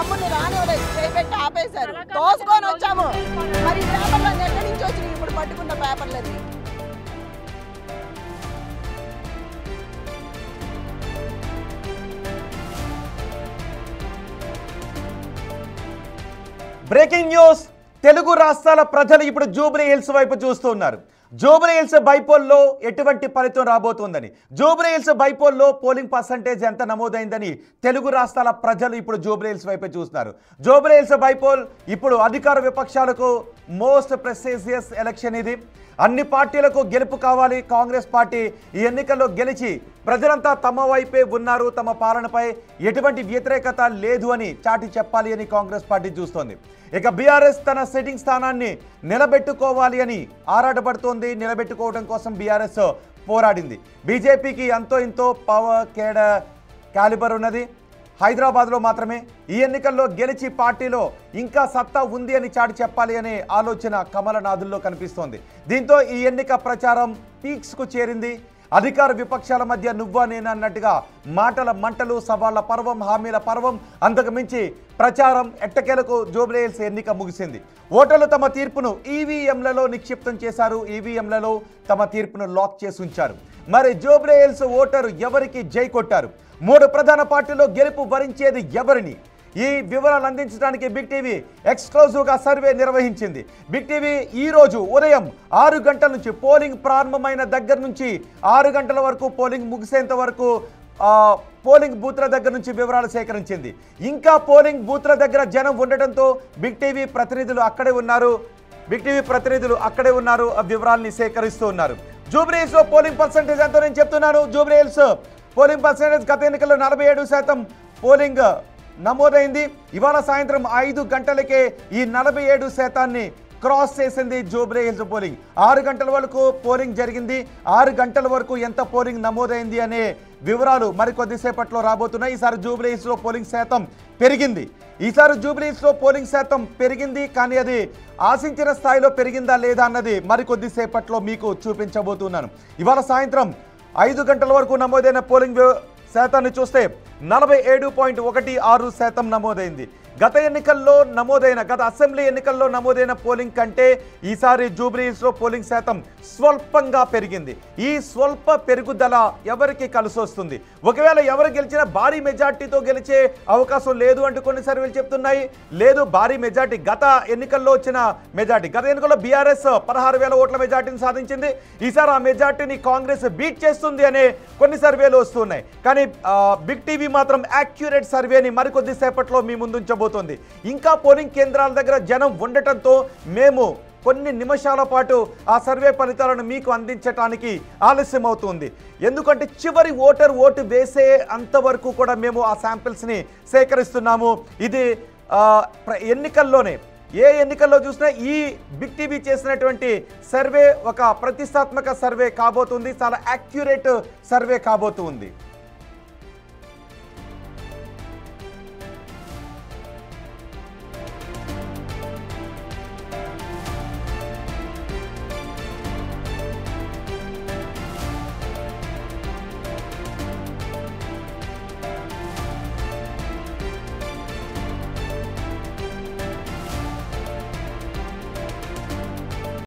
తమ్ముడిని రానివ్వలేదు, చేయబెట్టి ఆపేశారు, తోసుకొని వచ్చాము. మరి పేపర్లు ఎక్కడి నుంచి వచ్చినాయి ఇప్పుడు పట్టుకున్న పేపర్లన్నీ? Breaking news. తెలుగు రాష్ట్రాల ప్రజలు ఇప్పుడు జూబ్లీ హిల్స్ వైపు చూస్తున్నారు. జూబ్లీ హిల్స్ బైపోల్లో ఎటువంటి ఫలితం రాబోతుందని, జూబ్లీ హిల్స్ బైపోల్లో పోలింగ్ పర్సంటేజ్ ఎంత నమోదైందని తెలుగు రాష్ట్రాల ప్రజలు ఇప్పుడు జూబ్లీ హిల్స్ వైపు చూస్తున్నారు. జూబ్లీ హిల్స్ బైపోల్ ఇప్పుడు అధికార విపక్షాలకు మోస్ట్ ప్రెస్టీజియస్ ఎలక్షన్ ఇది. అన్ని పార్టీలకు గెలుపు కావాలి. కాంగ్రెస్ పార్టీ ఈ ఎన్నికల్లో గెలిచి ప్రజలంతా తమ వైపే ఉన్నారు, తమ పాలనపై ఎటువంటి వ్యతిరేకత లేదు అని చాటి చెప్పాలి అని కాంగ్రెస్ పార్టీ చూస్తోంది. ఇక బీఆర్ఎస్ తన సిట్టింగ్ స్థానాన్ని నిలబెట్టుకోవాలి అని ఆరాటపడుతోంది. నిలబెట్టుకోవడం కోసం బీఆర్ఎస్ పోరాడింది. బీజేపీకి అంతో ఇంతో పవర్ క్యాలిబర్ ఉన్నది. హైదరాబాద్లో మాత్రమే ఈ ఎన్నికల్లో గెలిచి పార్టీలో ఇంకా సత్తా ఉంది అని చాటి చెప్పాలి అనే ఆలోచన కమలనాథుల్లో కనిపిస్తోంది. దీంతో ఈ ఎన్నిక ప్రచారం పీక్స్కు చేరింది. అధికార విపక్షాల మధ్య నువ్వా నేను అన్నట్టుగా మాటల మంటలు, సవాళ్ల పర్వం, హామీల పర్వం. అంతకు మించి ప్రచారం ఎట్టకేలకు జూబ్లీ హిల్స్ ఎన్నిక ముగిసింది. ఓటర్లు తమ తీర్పును ఈవీఎంలలో నిక్షిప్తం చేశారు. ఈవీఎంలలో తమ తీర్పును లాక్ చేసి ఉంచారు. మరి జూబ్లీ హిల్స్ ఓటరు ఎవరికి జై కొట్టారు? 3 ప్రధాన పార్టీల్లో గెలుపు వరించేది ఎవరిని? ఈ వివరాలు అందించడానికి బిగ్ టీవీ ఎక్స్క్లూజివ్గా సర్వే నిర్వహించింది. బిగ్ టీవీ ఈరోజు ఉదయం 6 గంటల నుంచి పోలింగ్ ప్రారంభమైన దగ్గర నుంచి 6 గంటల వరకు పోలింగ్ ముగిసేంత వరకు పోలింగ్ బూత్ల దగ్గర నుంచి వివరాలు సేకరించింది. ఇంకా పోలింగ్ బూత్ల దగ్గర జనం ఉండటంతో బిగ్ టీవీ ప్రతినిధులు అక్కడే ఉన్నారు. ఆ వివరాలని సేకరిస్తూ ఉన్నారు. జూబ్లీ హిల్స్ లో పోలింగ్ పర్సెంటేజ్ ఎంతో నేను చెప్తున్నాను. జూబ్లీ హిల్స్ పోలింగ్ పర్సెంటేజ్ గత ఎన్నికల్లో 47% పోలింగ్ నమోదైంది. ఇవాళ సాయంత్రం 5 గంటలకే ఈ 47% క్రాస్ చేసింది జూబ్లీ హిల్స్ పోలింగ్. 6 గంటల వరకు పోలింగ్ జరిగింది. 6 గంటల వరకు ఎంత పోలింగ్ నమోదైంది అనే వివరాలు మరికొద్దిసేపట్లో రాబోతున్నాయి. ఈసారి జూబ్లీ హిల్స్లో పోలింగ్ శాతం పెరిగింది. కానీ అది ఆశించిన స్థాయిలో పెరిగిందా లేదా అన్నది మరికొద్దిసేపట్లో మీకు చూపించబోతున్నాను. ఇవాళ సాయంత్రం 5 గంటల వరకు నమోదైన పోలింగ్ శాతాన్ని చూస్తే 47.16% నమోదైంది. గత అసెంబ్లీ ఎన్నికల్లో నమోదైన పోలింగ్ కంటే ఈసారి జూబ్లీ హిల్స్లో పోలింగ్ శాతం స్వల్పంగా పెరిగింది. ఈ స్వల్ప పెరుగుదల ఎవరికి కలిసి వస్తుంది? ఒకవేళ ఎవరు గెలిచినా భారీ మెజార్టీతో గెలిచే అవకాశం లేదు అంటూ కొన్ని సర్వేలు చెప్తున్నాయి. లేదు, భారీ మెజార్టీ గత ఎన్నికల్లో బీఆర్ఎస్ 16,000 ఓట్ల మెజార్టీని సాధించింది. ఈసారి ఆ మెజార్టీని కాంగ్రెస్ బీట్ చేస్తుంది అనే కొన్ని సర్వేలు వస్తున్నాయి. కానీ బిగ్ టీవీ మాత్రం యాక్యురేట్ సర్వేని మరికొద్ది సేపట్లో మీ ముందుంచబోతుంది. ఇంకా పోలింగ్ కేంద్రాల దగ్గర జనం ఉండటంతో మేము కొన్ని నిమిషాల పాటు ఆ సర్వే ఫలితాలను మీకు అందించడానికి ఆలస్యం అవుతుంది. ఎందుకంటే చివరి ఓటు వేసే అంతవరకు కూడా మేము ఆ శాంపిల్స్ని సేకరిస్తున్నాము. ఇది ఏ ఎన్నికల్లో చూసినా ఈ బిగ్ టీవీ చేసినటువంటి సర్వే ఒక ప్రతిష్టాత్మక సర్వే కాబోతుంది. చాలా యాక్యురేట్ సర్వే కాబోతుంది.